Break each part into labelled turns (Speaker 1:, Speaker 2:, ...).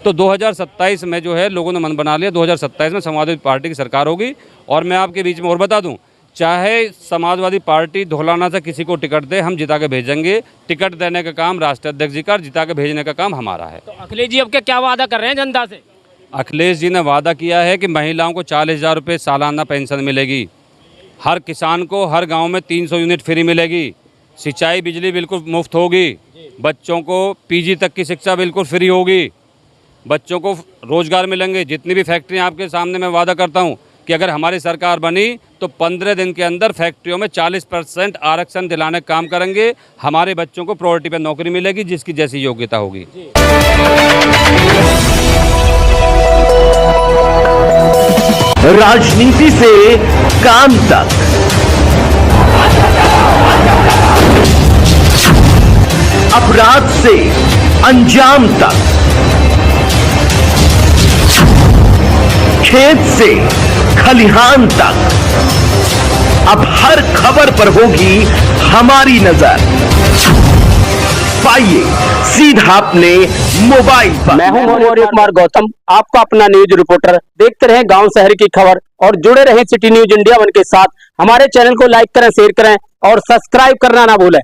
Speaker 1: तो 2027 में जो है लोगों ने मन बना लिया, 2027 में समाजवादी पार्टी की सरकार होगी। और मैं आपके बीच में और बता दूं, चाहे समाजवादी पार्टी धौलाना से किसी को टिकट दे, हम जिता के भेजेंगे। टिकट देने का काम राष्ट्रीय अध्यक्ष जी का, जिता के भेजने का काम हमारा है।
Speaker 2: तो अखिलेश जी अब क्या वादा कर रहे हैं जनता से?
Speaker 1: अखिलेश जी ने वादा किया है कि महिलाओं को 40,000 रुपये सालाना पेंशन मिलेगी, हर किसान को हर गांव में 300 यूनिट फ्री मिलेगी, सिंचाई बिजली बिल्कुल मुफ्त होगी, बच्चों को पीजी तक की शिक्षा बिल्कुल फ्री होगी, बच्चों को रोज़गार मिलेंगे। जितनी भी फैक्ट्रियां आपके सामने मैं वादा करता हूं कि अगर हमारी सरकार बनी तो 15 दिन के अंदर फैक्ट्रियों में 40% आरक्षण दिलाने का काम करेंगे। हमारे बच्चों को प्रायोरिटी पर नौकरी मिलेगी जिसकी जैसी योग्यता होगी।
Speaker 3: राजनीति से काम तक, अपराध से अंजाम तक, खेत से खलिहान तक, अब हर खबर पर होगी हमारी नजर। पाइए सीधा अपने मोबाइल पर।
Speaker 2: मैं हूं मौर्य कुमार गौतम, आपका अपना न्यूज रिपोर्टर। देखते रहें गांव शहर की खबर और जुड़े रहें सिटी न्यूज इंडिया वन के साथ। हमारे चैनल को लाइक करें, शेयर करें और सब्सक्राइब करना ना भूलें।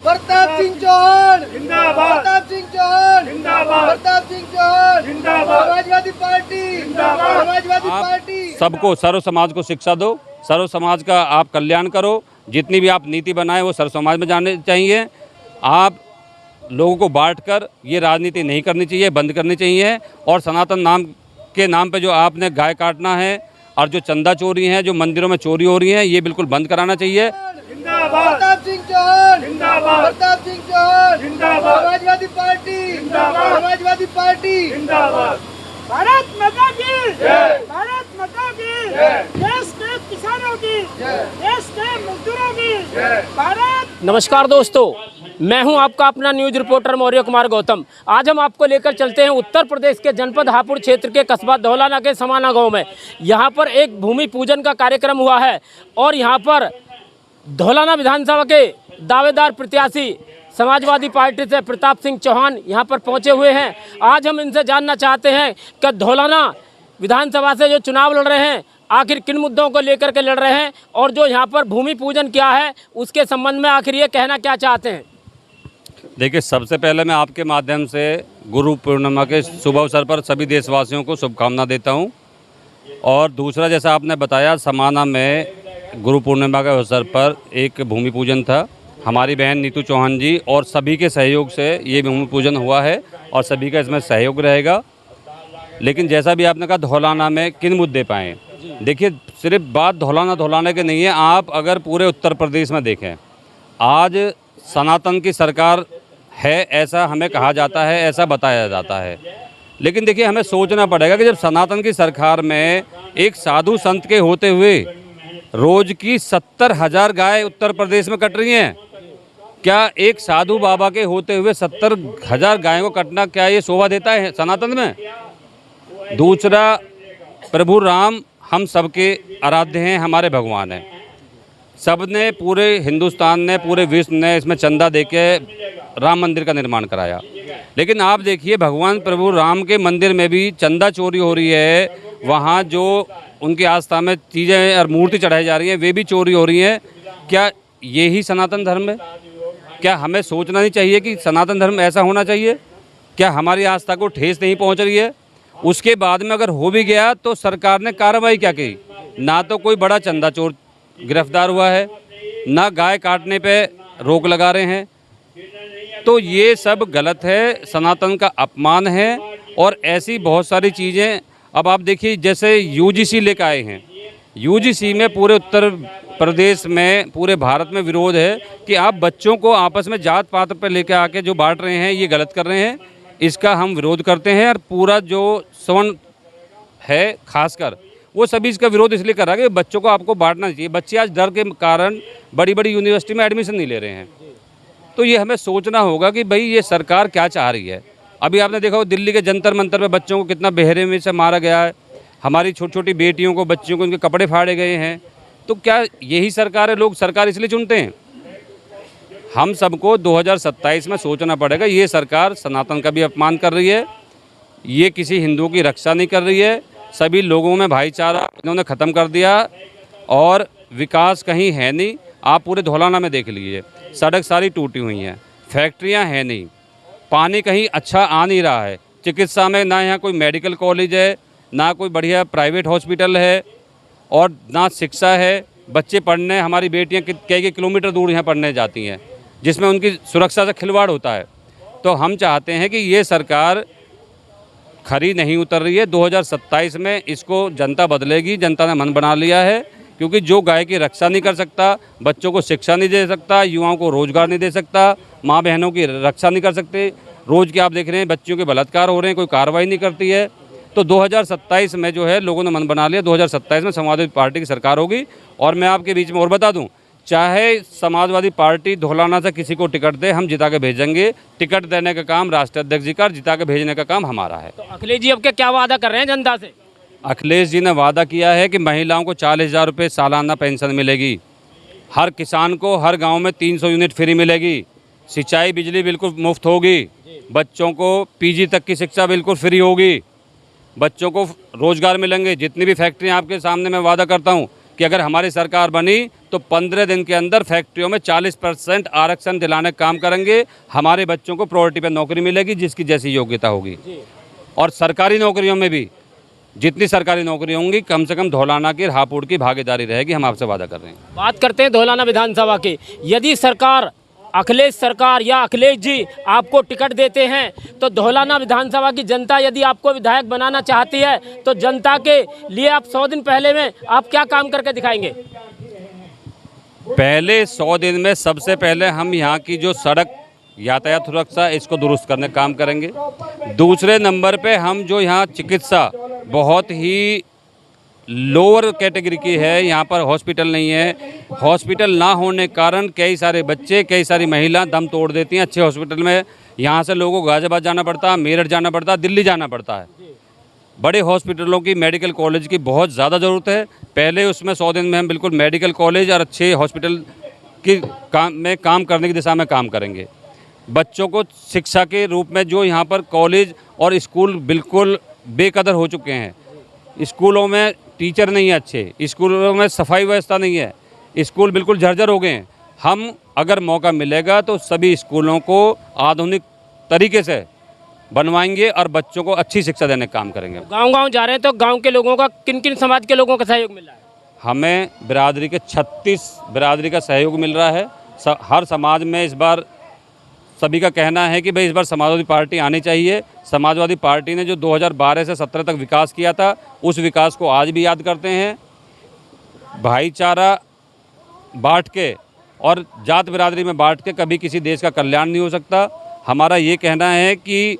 Speaker 4: प्रताप सिंह चौहान जिंदाबाद, प्रताप सिंह चौहान जिंदाबाद, प्रताप सिंह चौहान जिंदाबाद, समाजवादी पार्टी जिंदाबाद, समाजवादी पार्टी।
Speaker 1: सबको, सर्व समाज को शिक्षा दो, सर्व समाज का आप कल्याण करो। जितनी भी आप नीति बनाए वो सर्व समाज में जाने चाहिए। आप लोगों को बांटकर ये राजनीति नहीं करनी चाहिए, बंद करनी चाहिए। और सनातन नाम के नाम पे जो आपने गाय काटना है और जो चंदा चोरी है, जो मंदिरों में चोरी हो रही है, ये बिल्कुल बंद कराना चाहिए।
Speaker 4: प्रताप सिंह चौहान जिंदाबाद, प्रताप सिंह चौहान जिंदाबाद, समाजवादी पार्टी जिंदाबाद, समाजवादी पार्टी जिंदाबाद। भारत माता की जय, भारत माता की जय, देश के किसानों की जय, देश के मजदूरों की जय, भारत।
Speaker 2: नमस्कार दोस्तों, मैं हूं आपका अपना न्यूज रिपोर्टर मौर्य कुमार गौतम। आज हम आपको लेकर चलते हैं उत्तर प्रदेश के जनपद हापुड़ क्षेत्र के कस्बा धौलाना के समाना गांव में। यहां पर एक भूमि पूजन का कार्यक्रम हुआ है और यहां पर धौलाना विधानसभा के दावेदार प्रत्याशी समाजवादी पार्टी से प्रताप सिंह चौहान यहां पर पहुंचे हुए हैं। आज हम इनसे जानना चाहते हैं कि धौलाना विधानसभा से जो चुनाव लड़ रहे हैं, आखिर किन मुद्दों को लेकर के लड़ रहे हैं और जो यहां पर भूमि पूजन किया है उसके संबंध में आखिर ये कहना क्या चाहते हैं।
Speaker 1: देखिए, सबसे पहले मैं आपके माध्यम से गुरु पूर्णिमा के शुभ अवसर पर सभी देशवासियों को शुभकामना देता हूं। और दूसरा, जैसा आपने बताया, समाना में गुरु पूर्णिमा के अवसर पर एक भूमि पूजन था। हमारी बहन नीतू चौहान जी और सभी के सहयोग से ये भूमि पूजन हुआ है और सभी का इसमें सहयोग रहेगा। लेकिन जैसा भी आपने कहा, धौलाना में किन मुद्दे पाए, देखिए सिर्फ बात धौलाना के नहीं है। आप अगर पूरे उत्तर प्रदेश में देखें, आज सनातन की सरकार है, ऐसा हमें कहा जाता है, ऐसा बताया जाता है। लेकिन देखिए, हमें सोचना पड़ेगा कि जब सनातन की सरकार में एक साधु संत के होते हुए रोज की 70,000 गाय उत्तर प्रदेश में कट रही हैं, क्या एक साधु बाबा के होते हुए 70,000 गायों को कटना, क्या ये शोभा देता है सनातन में? दूसरा, प्रभु राम हम सबके आराध्य हैं, हमारे भगवान हैं। सबने, पूरे हिंदुस्तान ने, पूरे विश्व ने इसमें चंदा देके राम मंदिर का निर्माण कराया। लेकिन आप देखिए, भगवान प्रभु राम के मंदिर में भी चंदा चोरी हो रही है। वहाँ जो उनकी आस्था में चीज़ें और मूर्ति चढ़ाई जा रही हैं, वे भी चोरी हो रही हैं। क्या यही सनातन धर्म है? क्या हमें सोचना नहीं चाहिए कि सनातन धर्म ऐसा होना चाहिए? क्या हमारी आस्था को ठेस नहीं पहुंच रही है? उसके बाद में अगर हो भी गया तो सरकार ने कार्रवाई क्या की? ना तो कोई बड़ा चंदा चोर गिरफ्तार हुआ है, ना गाय काटने पे रोक लगा रहे हैं। तो ये सब गलत है, सनातन का अपमान है। और ऐसी बहुत सारी चीज़ें, अब आप देखिए, जैसे यूजीसी लेकर आए हैं, यूजीसी में पूरे उत्तर प्रदेश में, पूरे भारत में विरोध है कि आप बच्चों को आपस में जात पात पर लेकर आके जो बांट रहे हैं, ये गलत कर रहे हैं। इसका हम विरोध करते हैं। और पूरा जो सवर्ण है खासकर, वो सभी इसका विरोध इसलिए कर रहा है कि बच्चों को आपको बांटना चाहिए। बच्चे आज डर के कारण बड़ी बड़ी यूनिवर्सिटी में एडमिशन नहीं ले रहे हैं। तो ये हमें सोचना होगा कि भाई ये सरकार क्या चाह रही है। अभी आपने देखा हो, दिल्ली के जंतर मंतर पे बच्चों को कितना बेहरे में से मारा गया है। हमारी छोटी छोटी बेटियों को, बच्चियों को, उनके कपड़े फाड़े गए हैं। तो क्या यही सरकार है? लोग सरकार इसलिए चुनते हैं? हम सबको 2027 में सोचना पड़ेगा। ये सरकार सनातन का भी अपमान कर रही है, ये किसी हिंदू की रक्षा नहीं कर रही है। सभी लोगों में भाईचारा इन्होंने ख़त्म कर दिया और विकास कहीं है नहीं। आप पूरे धौलाना में देख लीजिए, सड़क सारी टूटी हुई हैं, फैक्ट्रियां हैं नहीं, पानी कहीं अच्छा आ नहीं रहा है। चिकित्सा में ना यहाँ कोई मेडिकल कॉलेज है, ना कोई बढ़िया प्राइवेट हॉस्पिटल है और ना शिक्षा है। बच्चे पढ़ने, हमारी बेटियाँ कई किलोमीटर दूर यहाँ पढ़ने जाती हैं, जिसमें उनकी सुरक्षा से खिलवाड़ होता है। तो हम चाहते हैं कि ये सरकार खरी नहीं उतर रही है। 2027 में इसको जनता बदलेगी। जनता ने मन बना लिया है, क्योंकि जो गाय की रक्षा नहीं कर सकता, बच्चों को शिक्षा नहीं दे सकता, युवाओं को रोजगार नहीं दे सकता, माँ बहनों की रक्षा नहीं कर सकते, रोज़ के आप देख रहे हैं बच्चियों के बलात्कार हो रहे हैं, कोई कार्रवाई नहीं करती है। तो 2027 में जो है लोगों ने मन बना लिया, 2027 में समाजवादी पार्टी की सरकार होगी। और मैं आपके बीच में और बता दूं, चाहे समाजवादी पार्टी धौलाना से किसी को टिकट दे, हम जिता के भेजेंगे। टिकट देने का काम राष्ट्रीय अध्यक्ष जी का, जिता के भेजने का काम हमारा है।
Speaker 2: तो अखिलेश जी अब क्या वादा कर रहे हैं जनता से?
Speaker 1: अखिलेश जी ने वादा किया है कि महिलाओं को 40,000 रुपये सालाना पेंशन मिलेगी, हर किसान को हर गांव में 300 यूनिट फ्री मिलेगी, सिंचाई बिजली बिल्कुल मुफ्त होगी, बच्चों को पीजी तक की शिक्षा बिल्कुल फ्री होगी, बच्चों को रोज़गार मिलेंगे। जितनी भी फैक्ट्रियां आपके सामने मैं वादा करता हूं कि अगर हमारी सरकार बनी तो 15 दिन के अंदर फैक्ट्रियों में 40% आरक्षण दिलाने का काम करेंगे। हमारे बच्चों को प्रायोरिटी पर नौकरी मिलेगी जिसकी जैसी योग्यता होगी। और सरकारी नौकरियों में भी जितनी सरकारी नौकरी होंगी, कम से कम धौलाना की, हापुड़ की भागीदारी रहेगी। हम आपसे वादा कर रहे हैं।
Speaker 2: बात करते हैं धौलाना विधानसभा की। यदि सरकार, अखिलेश सरकार या अखिलेश जी आपको टिकट देते हैं तो धौलाना विधानसभा की जनता यदि आपको विधायक बनाना चाहती है तो जनता के लिए आप 100 दिन पहले में आप क्या काम करके दिखाएंगे?
Speaker 1: पहले 100 दिन में सबसे पहले हम यहाँ की जो सड़क यातायात सुरक्षा, इसको दुरुस्त करने का काम करेंगे। दूसरे नंबर पे हम जो यहाँ चिकित्सा बहुत ही लोअर कैटेगरी की है, यहाँ पर हॉस्पिटल नहीं है। हॉस्पिटल ना होने के कारण कई सारे बच्चे, कई सारी महिला दम तोड़ देती हैं अच्छे हॉस्पिटल में। यहाँ से लोगों को गाजियाबाद जाना पड़ता है, मेरठ जाना पड़ता है, दिल्ली जाना पड़ता है। बड़े हॉस्पिटलों की, मेडिकल कॉलेज की बहुत ज़्यादा ज़रूरत है। पहले उसमें 100 दिन में हम बिल्कुल मेडिकल कॉलेज और अच्छे हॉस्पिटल की काम करने की दिशा में काम करेंगे। बच्चों को शिक्षा के रूप में जो यहाँ पर कॉलेज और स्कूल बिल्कुल बेकदर हो चुके हैं। स्कूलों में टीचर नहीं है अच्छे, स्कूलों में सफाई व्यवस्था नहीं है, स्कूल बिल्कुल जर्जर हो गए हैं। हम अगर मौका मिलेगा तो सभी स्कूलों को आधुनिक तरीके से बनवाएंगे और बच्चों को अच्छी शिक्षा देने का काम करेंगे।
Speaker 2: गांव-गांव जा रहे हैं तो गांव के लोगों का, किन किन समाज के लोगों का सहयोग मिल रहा है?
Speaker 1: हमें बिरादरी के 36 बिरादरी का सहयोग मिल रहा है। हर समाज में इस बार सभी का कहना है कि भाई इस बार समाजवादी पार्टी आनी चाहिए। समाजवादी पार्टी ने जो 2012 से 17 तक विकास किया था, उस विकास को आज भी याद करते हैं। भाईचारा बांट के और जात बिरादरी में बांट के कभी किसी देश का कल्याण नहीं हो सकता। हमारा ये कहना है कि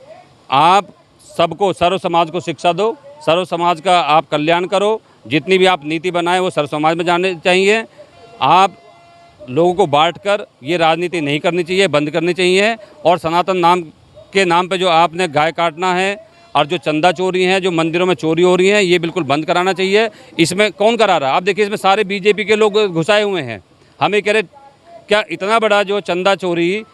Speaker 1: आप सबको, सर्व समाज को शिक्षा दो, सर्व समाज का आप कल्याण करो। जितनी भी आप नीति बनाए वो सर्व समाज में जाने चाहिए। आप लोगों को बांटकर ये राजनीति नहीं करनी चाहिए, बंद करनी चाहिए। और सनातन नाम के नाम पे जो आपने गाय काटना है और जो चंदा चोरी हैं, जो मंदिरों में चोरी हो रही हैं, ये बिल्कुल बंद कराना चाहिए। इसमें कौन करा रहा है? आप देखिए, इसमें सारे बीजेपी के लोग घुसाए हुए हैं। हमें कह रहे क्या इतना बड़ा जो चंदा चोरी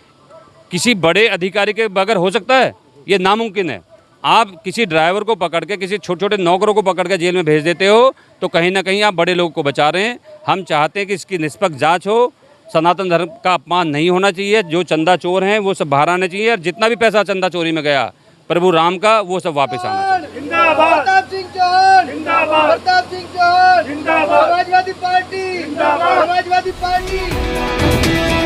Speaker 1: किसी बड़े अधिकारी के बगैर हो सकता है? ये नामुमकिन है। आप किसी ड्राइवर को पकड़ के, किसी छोटे छोटे नौकरों को पकड़ के जेल में भेज देते हो तो कहीं ना कहीं आप बड़े लोगों को बचा रहे हैं। हम चाहते हैं कि इसकी निष्पक्ष जांच हो। सनातन धर्म का अपमान नहीं होना चाहिए। जो चंदा चोर हैं वो सब बाहर आने चाहिए, और जितना भी पैसा चंदा चोरी में गया प्रभु राम का, वो सब वापस आना चाहिए।
Speaker 4: जिंदाबाद प्रताप सिंह चौहान, जिंदाबाद प्रताप सिंह चौहान, जिंदाबाद समाजवादी पार्टी, जिंदाबाद समाजवादी पार्टी।